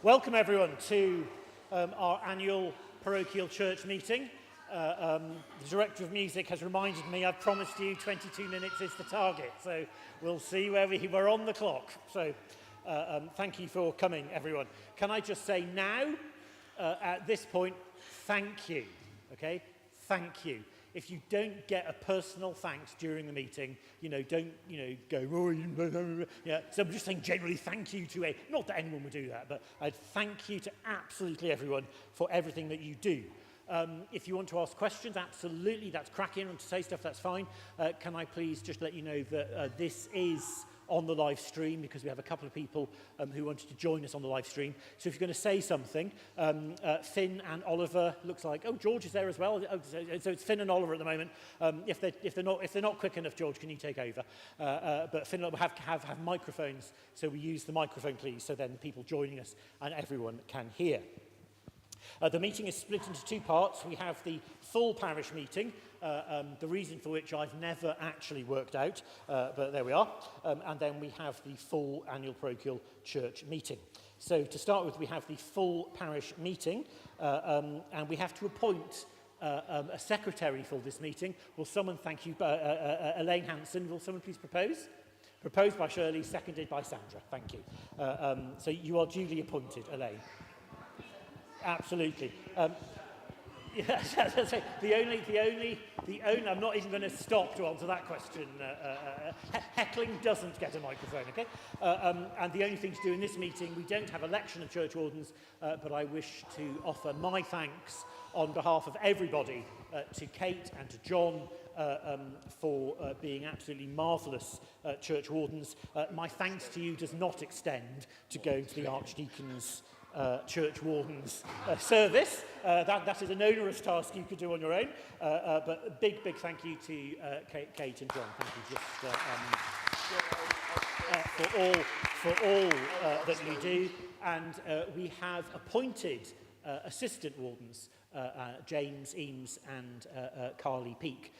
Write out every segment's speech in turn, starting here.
Welcome everyone to our annual parochial church meeting. The Director of Music has reminded me I've promised you 22 minutes is the target, so we'll see where we're on the clock. So thank you for coming, everyone. Can I just say now, at this point, thank you, okay? Thank you. If you don't get a personal thanks during the meeting, don't, go, oh, yeah. So I'm just saying generally thank you to not that anyone would do that, but I'd thank you to absolutely everyone for everything that you do. If you want to ask questions, absolutely, that's cracking. And to say stuff, that's fine. Can I please just let you know that this is on the live stream because we have a couple of people who wanted to join us on the live stream. So if you're going to say something, Finn and Oliver, looks like, oh, George is there as well. Oh, so it's Finn and Oliver at the moment. If they're not quick enough, George, can you take over? But Finn and Oliver have microphones, so we use the microphone, please, so then the people joining us and everyone can hear. The meeting is split into two parts. We have the full parish meeting, the reason for which I've never actually worked out, but there we are. And then we have the full annual parochial church meeting. So to start with, we have the full parish meeting, and we have to appoint a secretary for this meeting. Will someone, thank you, Elaine Hanson, will someone please propose? Proposed by Shirley, seconded by Sandra. Thank you. So you are duly appointed, Elaine. Absolutely. Yes, the only, I'm not even going to stop to answer that question. Heckling doesn't get a microphone, okay? And the only thing to do in this meeting, we don't have election of church wardens, but I wish to offer my thanks on behalf of everybody to Kate and to John for being absolutely marvellous church wardens. My thanks to you does not extend to going to the Archdeacon's church warden's service. That is an onerous task you could do on your own. But a big thank you to Kate and John. Thank you for all that you do. And we have appointed assistant wardens, James Eames and Carly Peake.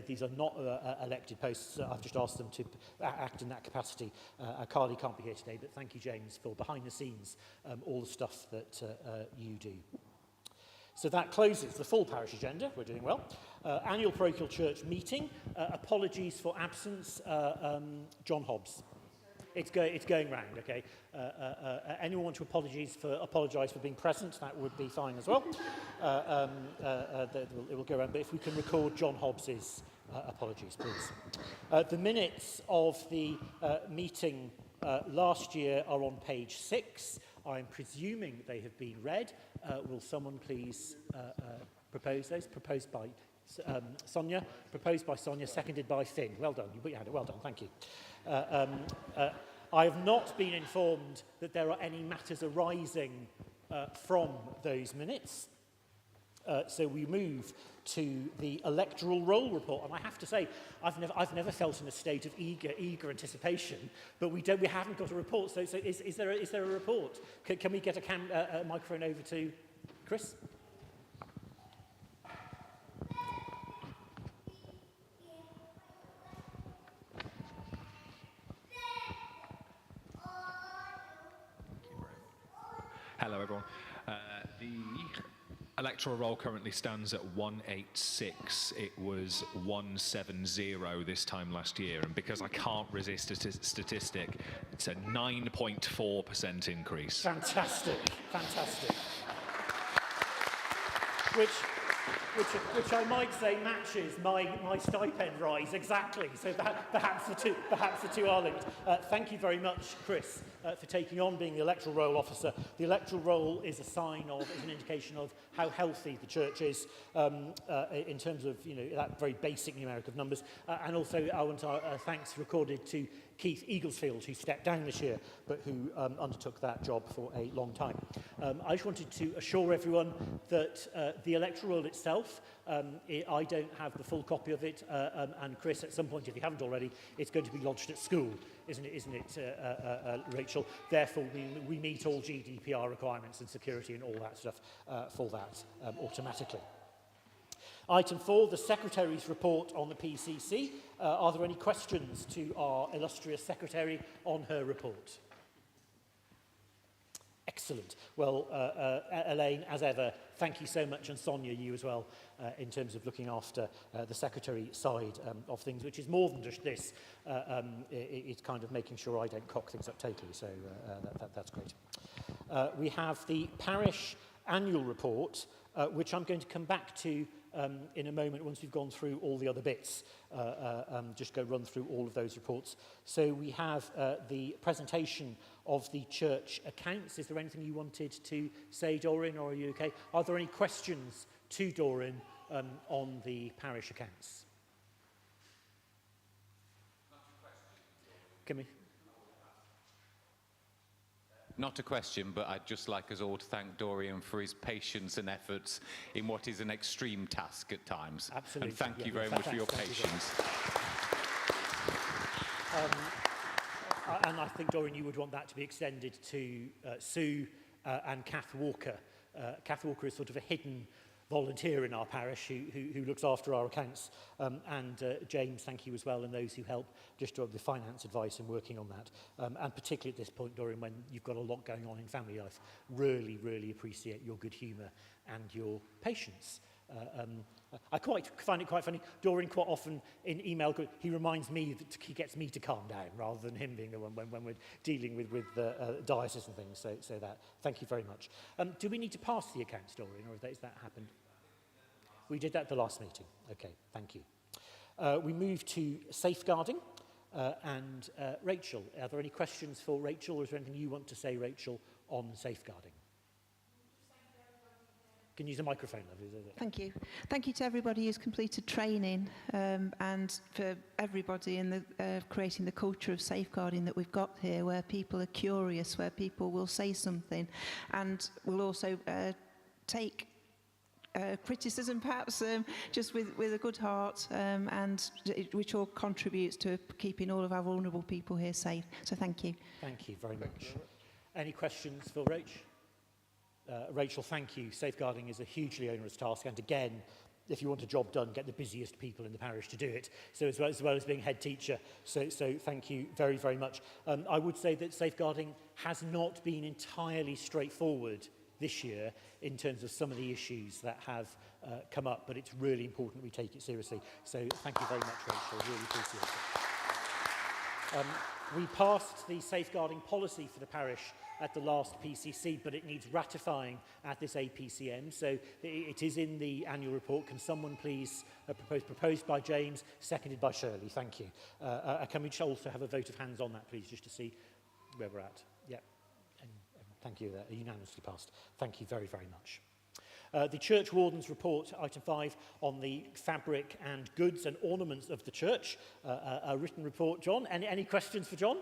These are not elected posts. I've just asked them to act in that capacity. Carly can't be here today, but thank you, James, for behind the scenes, all the stuff that you do. So that closes the full parish agenda. We're doing well. Annual parochial church meeting. Apologies for absence. John Hobbs. It's going round, okay? Anyone want to apologise for being present? That would be fine as well. It will go around, but if we can record John Hobbs's apologies, please. The minutes of the meeting last year are on page 6. I'm presuming they have been read. Will someone please propose those? Proposed by Sonia. Proposed by Sonia, seconded by Finn. Well done. You had it. Well done. Thank you. I have not been informed that there are any matters arising from those minutes. So we move to the electoral roll report, and I have to say, I've never felt in a state of eager anticipation. But we haven't got a report. So is there a report? Can we get a microphone over to Chris? Hello, everyone. The electoral roll currently stands at 186. It was 170 this time last year. And because I can't resist a statistic, it's a 9.4% increase. Fantastic. Which I might say matches my stipend rise exactly. So perhaps the two are linked. Thank you very much, Chris, for taking on being the electoral roll officer. The electoral roll is is an indication of how healthy the church is in terms of that very basic numeric of numbers. And also I want thanks recorded to Keith Eaglesfield, who stepped down this year, but who undertook that job for a long time. I just wanted to assure everyone that the electoral roll itself, I don't have the full copy of it, and Chris, at some point, if you haven't already, it's going to be lodged at school, isn't it, Rachel? Therefore, we meet all GDPR requirements and security and all that stuff for that automatically. Item 4, the Secretary's report on the PCC. Are there any questions to our illustrious Secretary on her report? Excellent. Well, Elaine, as ever, thank you so much, and Sonia, you as well, in terms of looking after the secretary side of things, which is more than just this. It's kind of making sure I don't cock things up totally, so that's great. We have the parish annual report, which I'm going to come back to in a moment once we've gone through all the other bits. Just go run through all of those reports. So we have the presentation of the church accounts. Is there anything you wanted to say, Doreen, or are you okay? Are there any questions to Doreen on the parish accounts? Can we? Not a question, but I'd just like us all to thank Dorian for his patience and efforts in what is an extreme task at times. Absolutely. And thank you very much for your patience. And I think, Dorian, you would want that to be extended to Sue and Kath Walker. Kath Walker is sort of a hidden volunteer in our parish who looks after our accounts. And James, thank you as well, and those who help just with the finance advice and working on that. And particularly at this point, Dorian, when you've got a lot going on in family life, really, really appreciate your good humour and your patience. I find it quite funny. Dorian quite often in email, he reminds me that he gets me to calm down rather than him being the one when we're dealing with diocese and things. So that, thank you very much. Do we need to pass the accounts, Dorian, or has that happened? We did that at the last meeting. Okay, thank you. We move to safeguarding. And Rachel, are there any questions for Rachel, or is there anything you want to say, Rachel, on safeguarding? Can you use a microphone, lovely? Thank you. Thank you to everybody who's completed training and for everybody in the creating the culture of safeguarding that we've got here, where people are curious, where people will say something and will also take criticism perhaps just with a good heart and which all contributes to keeping all of our vulnerable people here safe. So thank you. Thank you very much. Any questions for Rach? Rachel, thank you. Safeguarding is a hugely onerous task, and again, if you want a job done, get the busiest people in the parish to do it. So as well as being head teacher, so thank you very, very much. I would say that safeguarding has not been entirely straightforward this year in terms of some of the issues that have come up, but it's really important we take it seriously. So thank you very much, Rachel. Really appreciate it. We passed the safeguarding policy for the parish at the last PCC, but it needs ratifying at this Apcm. So it is in the annual report. Can someone please proposed by James, seconded by Shirley? Thank you. Can we also have a vote of hands on that, please, just to see where we're at? Yeah. And thank you. Unanimously passed. Thank you very, very much. The Church Warden's report, item 5, on the fabric and goods and ornaments of the church. A written report, John. Any questions for John?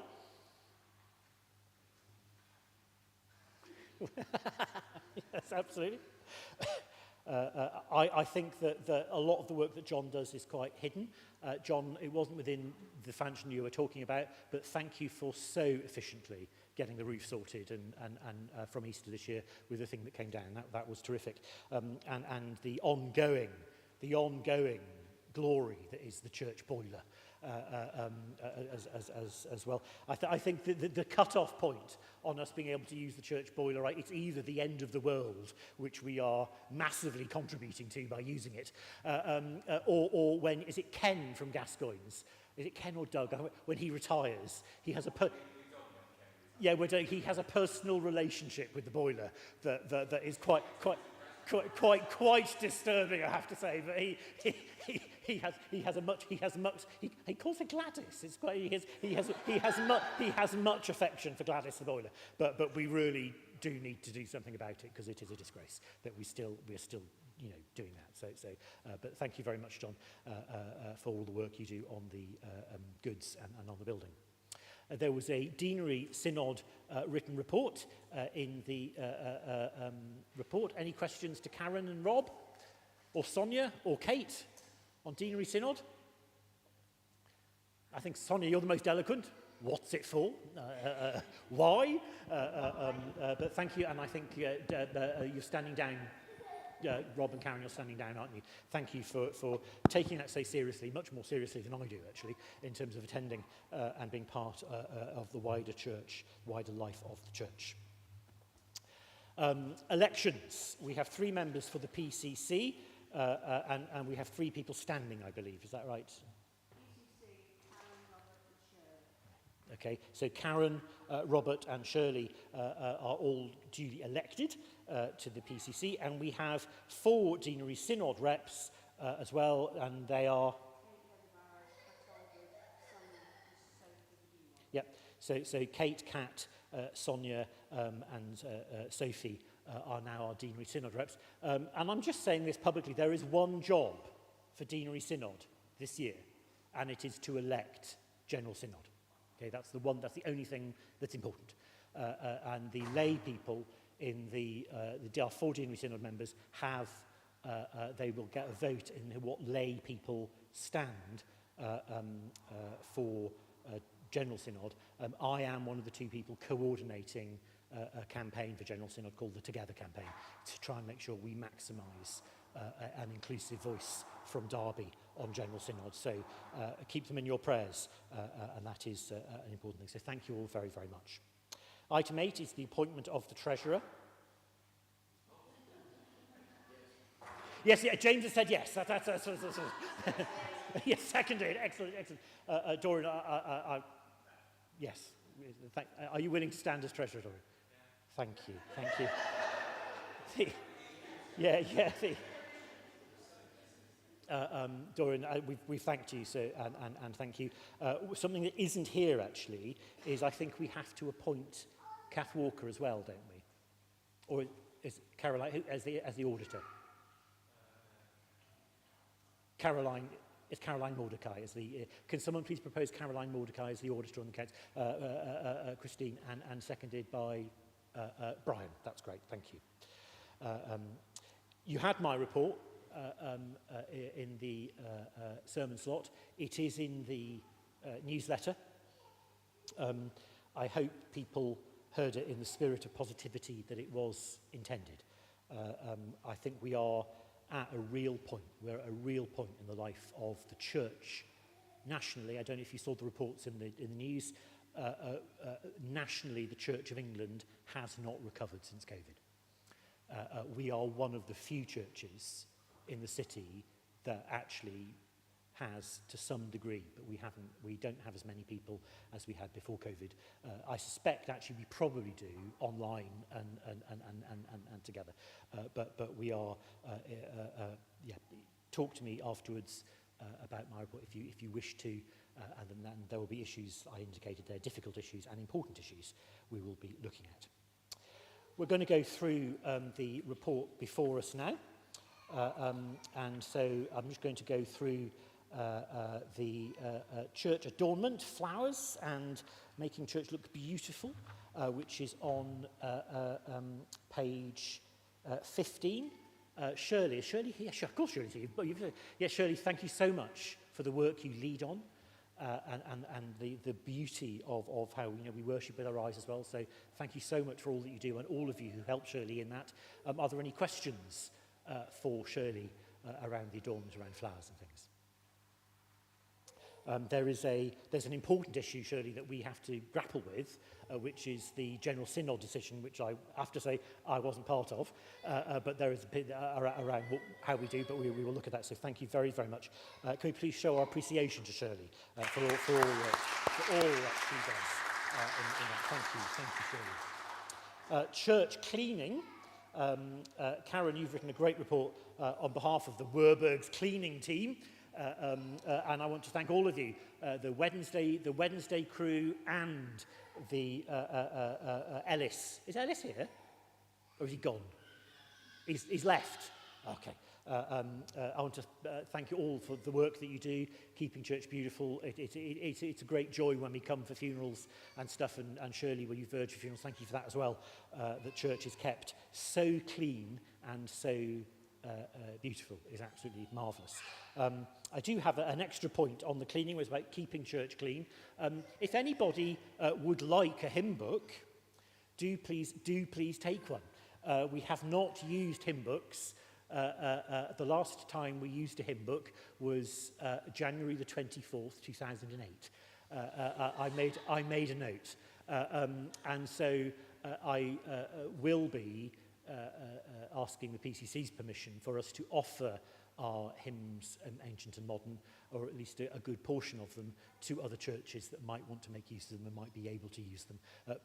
Yes, absolutely. I think that a lot of the work that John does is quite hidden. John, it wasn't within the function you were talking about, but thank you for so efficiently getting the roof sorted and from Easter this year with the thing that came down. That was terrific. And the ongoing glory that is the church boiler. As well. I think the cut-off point on us being able to use the church boiler, right, it's either the end of the world, which we are massively contributing to by using it, or when, is it Ken from Gascoigne's? Is it Ken or Doug? When he retires, he has he has a personal relationship with the boiler that is quite disturbing, I have to say. But he calls her Gladys. It's quite he has much affection for Gladys the boiler. But we really do need to do something about it, because it is a disgrace that we're still doing that. So but thank you very much, John, for all the work you do on the goods and on the building. There was a Deanery Synod written report in the report. Any questions to Karen and Rob, or Sonia, or Kate on Deanery Synod? I think, Sonia, you're the most eloquent. What's it for? Why? But thank you, and I think you're standing down. Rob and Karen, you're standing down, aren't you? Thank you for taking that so seriously, much more seriously than I do, actually, in terms of attending and being part of the wider church, wider life of the church. Elections. We have 3 members for the PCC, and we have 3 people standing, I believe. Is that right? Okay, so Karen, Robert and Shirley are all duly elected to the PCC, and we have 4 Deanery Synod reps as well, and they are... Yep, so Kate, Kat, Sonia and Sophie are now our Deanery Synod reps. And I'm just saying this publicly, there is one job for Deanery Synod this year, and it is to elect General Synod. Okay, that's the only thing that's important. And the lay people in our 4 Deanery Synod members have, they will get a vote in what lay people stand for General Synod. I am one of the 2 people coordinating a campaign for General Synod called the Together Campaign to try and make sure we maximise an inclusive voice from Derby on General Synod. So keep them in your prayers, and that is an important thing. So thank you all very, very much. Item 8 is the appointment of the Treasurer. Yes, yeah, James has said yes. That's yes, seconded. Excellent, excellent. Dorian, yes. Are you willing to stand as Treasurer, Dorian? Thank you, thank you. Dorian, we've thanked you, so, and thank you. Something that isn't here, actually, is I think we have to appoint Kath Walker as well, don't we? Or is Caroline, as the auditor? Caroline, is Caroline Mordecai as the... can someone please propose Caroline Mordecai as the auditor on the accounts? Christine, and seconded by Brian. That's great, thank you. You had my report in the sermon slot. It is in the newsletter. I hope people heard it in the spirit of positivity that it was intended. I think we are at a real point. We're at a real point in the life of the church nationally. I don't know if you saw the reports in the news. Nationally, the Church of England has not recovered since COVID. We are one of the few churches in the city that actually has to some degree, but we don't have as many people as we had before COVID. I suspect actually we probably do online and together, but we are talk to me afterwards about my report if you wish to, and then there will be issues I indicated there, difficult issues and important issues we will be looking at. We're going to go through the report before us now, and so I'm just going to go through the church adornment, flowers, and making church look beautiful, which is on page 15. Shirley, is Shirley here? Sure, of course Shirley's here. Yes, Shirley, thank you so much for the work you lead on, and the beauty of how we worship with our eyes as well. So thank you so much for all that you do, and all of you who helped Shirley in that. Are there any questions for Shirley around the adornment, around flowers and things? There's an important issue, surely, that we have to grapple with, which is the General Synod decision, which I have to say I wasn't part of, but there is a bit around how we do, but we will look at that. So thank you very, very much. Can we please show our appreciation to Shirley for all that she does in that. Thank you, Shirley. Church cleaning. Karen, you've written a great report on behalf of the Werburgh's cleaning team. And I want to thank all of you, the Wednesday crew and the Ellis. Is Ellis here? Or is he gone? He's left. Okay. I want to thank you all for the work that you do, keeping church beautiful. It's a great joy when we come for funerals and stuff, and Shirley, when you verge for funerals, thank you for that as well. That church is kept so clean and so beautiful. Is absolutely marvellous. I do have an extra point on the cleaning, was about keeping church clean. If anybody would like a hymn book, do please take one. We have not used hymn books. The last time we used a hymn book was January the 24th, 2008. I made a note, and so I will be asking the PCC's permission for us to offer our hymns, ancient and modern, or at least a good portion of them, to other churches that might want to make use of them and might be able to use them,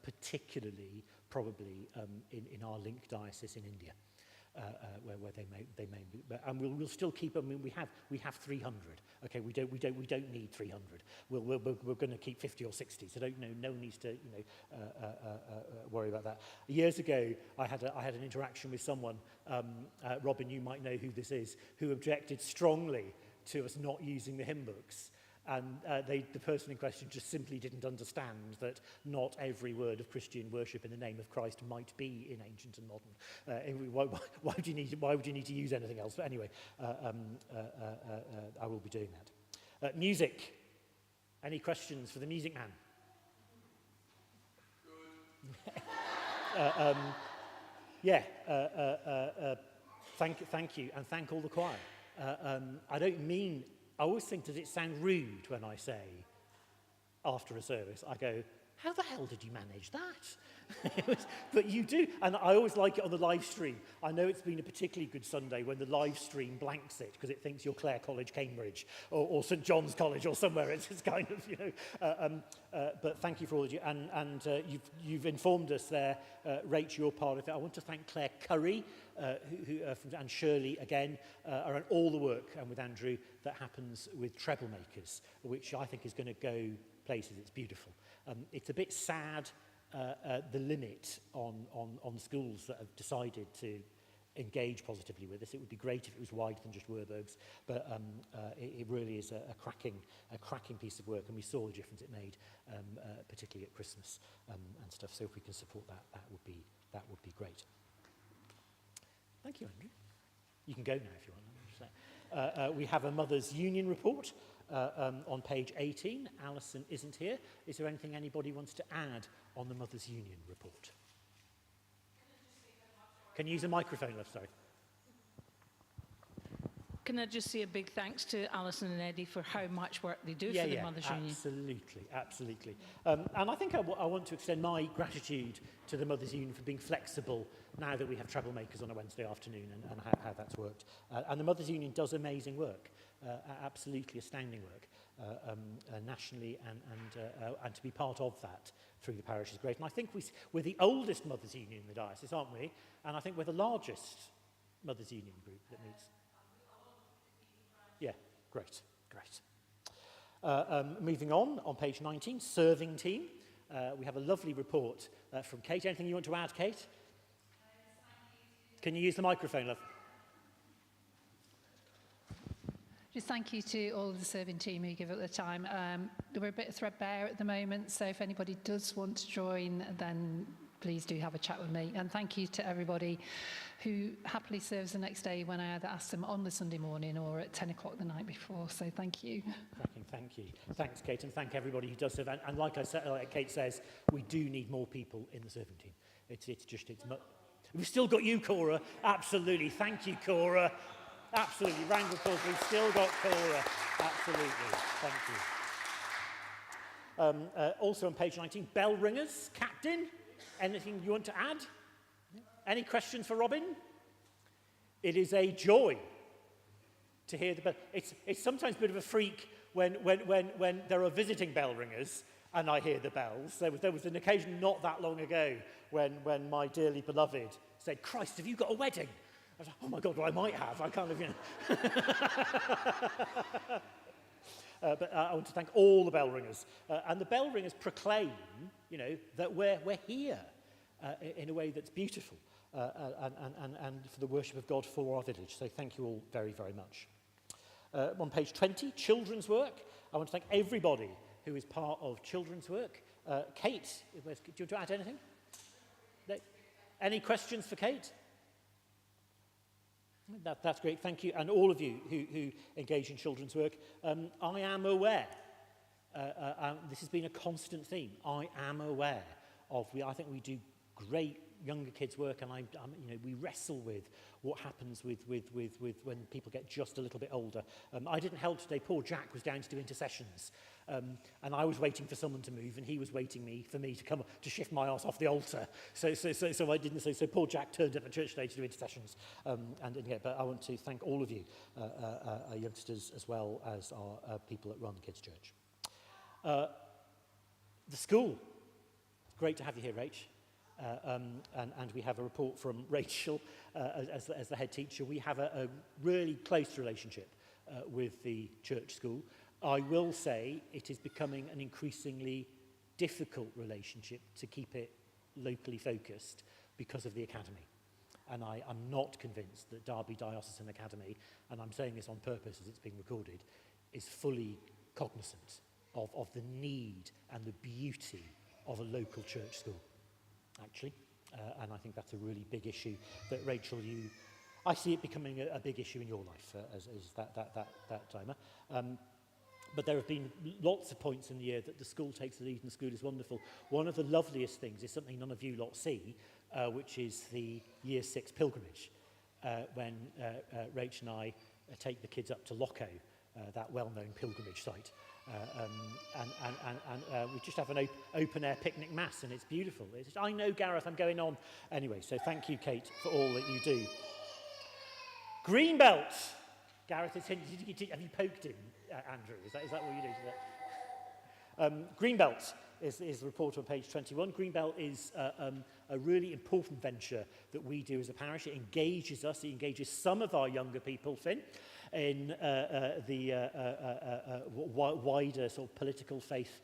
particularly probably in our link diocese in India. Where they may and we'll still keep. I mean, we have 300. Okay, we don't need 300. We're going to keep 50 or 60. So no one needs to worry about that. Years ago, I had an interaction with someone. Robin, you might know who this is, who objected strongly to us not using the hymn books. And the person in question just simply didn't understand that not every word of Christian worship in the name of Christ might be in ancient and modern. Why would you need to use anything else? But anyway, I will be doing that. Music. Any questions for the music man? Thank you, and thank all the choir. I don't mean. I always think, does it sound rude when I say, after a service, I go, how the hell did you manage that? But you do, and I always like it on the live stream. I know it's been a particularly good Sunday when the live stream blanks it because it thinks you're Clare College, Cambridge, or St John's College, or somewhere. It's kind of, but thank you for all of you, and you've informed us there, Rach, you're part of it. I want to thank Claire Curry, and Shirley again, around all the work, and with Andrew, that happens with treble makers, which I think is going to go places. It's beautiful. It's a bit sad, the limit on schools that have decided to engage positively with this. It would be great if it was wider than just Werburgh's, but it really is a cracking piece of work, and we saw the difference it made, particularly at Christmas and stuff. So if we can support that, that would be great. Thank you, Andrew. You can go now if you want. We have a Mothers' Union report on page 18. Alison isn't here. Is there anything anybody wants to add on the Mothers' Union report? Can you use a microphone, love? Sorry. Can I just say a big thanks to Alison and Eddie for how much work they do for the Mothers' Union? Absolutely. And I think I want to extend my gratitude to the Mothers' Union for being flexible now that we have troublemakers on a Wednesday afternoon, and how that's worked. And the Mothers' Union does amazing work, absolutely astounding work, nationally, and to be part of that through the parish is great. And I think we're the oldest Mothers' Union in the diocese, aren't we? And I think we're the largest Mothers' Union group that meets. Yeah, great. Moving on page 19, serving team. We have a lovely report from Kate. Anything you want to add, Kate? Can you use the microphone, love? Just thank you to all of the serving team who give it the time. We're a bit threadbare at the moment, so if anybody does want to join, then please do have a chat with me. And thank you to everybody who happily serves the next day when I either ask them on the Sunday morning or at 10 o'clock the night before. So thank you. Thank you. Thanks, Kate, and thank everybody who does serve. And like I said, like Kate says, we do need more people in the serving team. We've still got you, Cora. Absolutely. Thank you, Cora. Absolutely. Round of applause. We've still got Cora. Absolutely. Thank you. Also on page 19, bell ringers. Captain, anything you want to add? Any questions for Robin? It is a joy to hear the bell. It's sometimes a bit of a freak when there are visiting bell ringers and I hear the bells. There was an occasion not that long ago when my dearly beloved said, "Christ, have you got a wedding?" I was like, "Oh my God, well, I might have." I kind of, But I want to thank all the bell ringers. And the bell ringers proclaim, that we're here in a way that's beautiful and for the worship of God for our village. So thank you all very, very much. On page 20, children's work. I want to thank everybody who is part of children's work. Kate, do you want to add anything? No? Any questions for Kate? That's great, thank you. And all of you who engage in children's work. I am aware, this has been a constant theme, I am aware of, I think we do great younger kids' work, and we wrestle with what happens with when people get just a little bit older. I didn't help today. Poor Jack was down to do intercessions, And I was waiting for someone to move, and he was waiting for me to come to shift my arse off the altar. So I didn't say. So poor Jack turned up at church today to do intercessions. But I want to thank all of you, our youngsters, as well as our people that run Kids Church. The school. It's great to have you here, Rach. And we have a report from Rachel as the head teacher. We have a really close relationship with the church school. I will say it is becoming an increasingly difficult relationship to keep it locally focused because of the academy. And I'm not convinced that Derby Diocesan Academy, and I'm saying this on purpose as it's being recorded, is fully cognizant of the need and the beauty of a local church school, actually. And I think that's a really big issue that, Rachel, I see it becoming a big issue in your life as that timer. But there have been lots of points in the year that the school takes the lead, and the school is wonderful. One of the loveliest things is something none of you lot see, which is the Year 6 pilgrimage, when Rach and I take the kids up to Locho, that well-known pilgrimage site. We just have an open-air picnic mass, and it's beautiful. I know, Gareth, I'm going on. Anyway, so thank you, Kate, for all that you do. Greenbelt. Gareth has hinted, have you poked him, Andrew? Is that what you do? Greenbelt is the report on page 21. Greenbelt is a really important venture that we do as a parish. It engages us, it engages some of our younger people, Finn, in the wider sort of political faith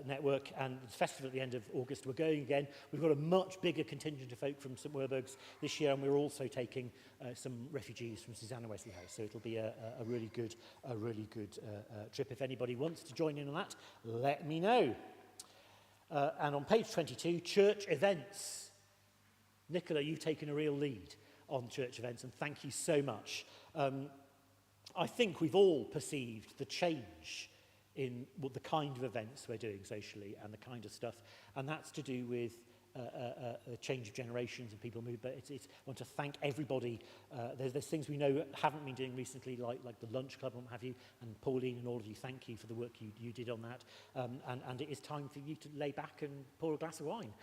network. And the festival at the end of August, we're going again. We've got a much bigger contingent of folk from St Werburgh's this year, and we're also taking some refugees from Susanna Wesley House. So it'll be a really good trip. If anybody wants to join in on that, let me know. And on page 22, church events. Nicola, you've taken a real lead on church events, and thank you so much. I think we've all perceived the change in the kind of events we're doing socially and the kind of stuff, and that's to do with a change of generations and people move. But I want to thank everybody. There's things we know haven't been doing recently, like the lunch club and what have you, and Pauline and all of you, thank you for the work you did on that. And it is time for you to lay back and pour a glass of wine,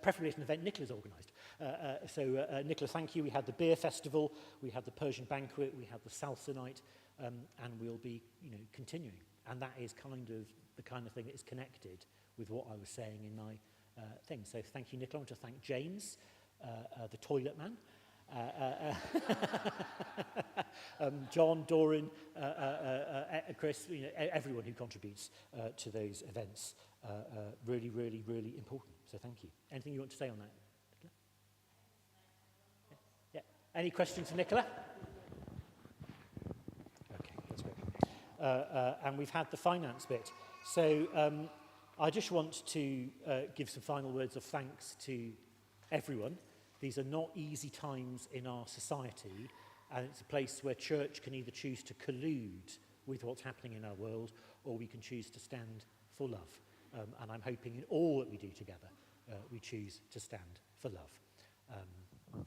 preferably at an event Nicola's organised. Nicola, thank you. We had the beer festival, we had the Persian banquet, we had the salsa night, and we'll be continuing. And that is the kind of thing that is connected with what I was saying in my thing. So thank you, Nicola. I want to thank James, the toilet man, John, Doran, Chris, everyone who contributes to those events. Really, really, really important. So thank you. Anything you want to say on that, Nicola? Yeah. Any questions for Nicola? Okay, that's great. And we've had the finance bit. So I just want to give some final words of thanks to everyone. These are not easy times in our society, and it's a place where church can either choose to collude with what's happening in our world, or we can choose to stand for love. And I'm hoping in all that we do together, we choose to stand for love.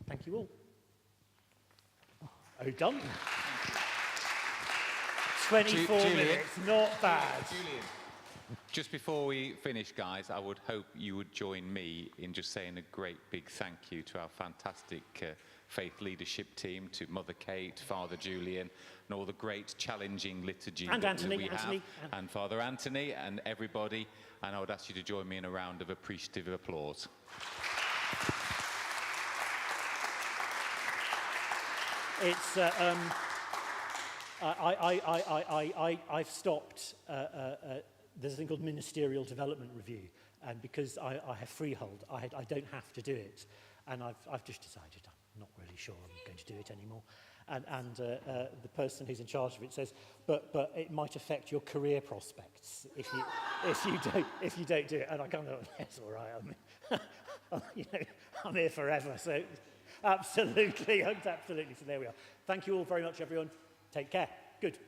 Thank you all. Oh, done. 24 minutes, not bad. Julian. Just before we finish, guys, I would hope you would join me in just saying a great big thank you to our fantastic faith leadership team, to Mother Kate, Father Julian, and all the great challenging liturgy that we have, and Father Anthony and everybody. And I would ask you to join me in a round of appreciative applause. It's I've stopped. There's a thing called ministerial development review, and because I have freehold, I don't have to do it, and I've just decided I'm not really sure I'm going to do it anymore. And the person who's in charge of it says, but it might affect your career prospects if you don't do it. And I kind of, that's all right. I'm here forever. So absolutely. So there we are. Thank you all very much, everyone. Take care. Good.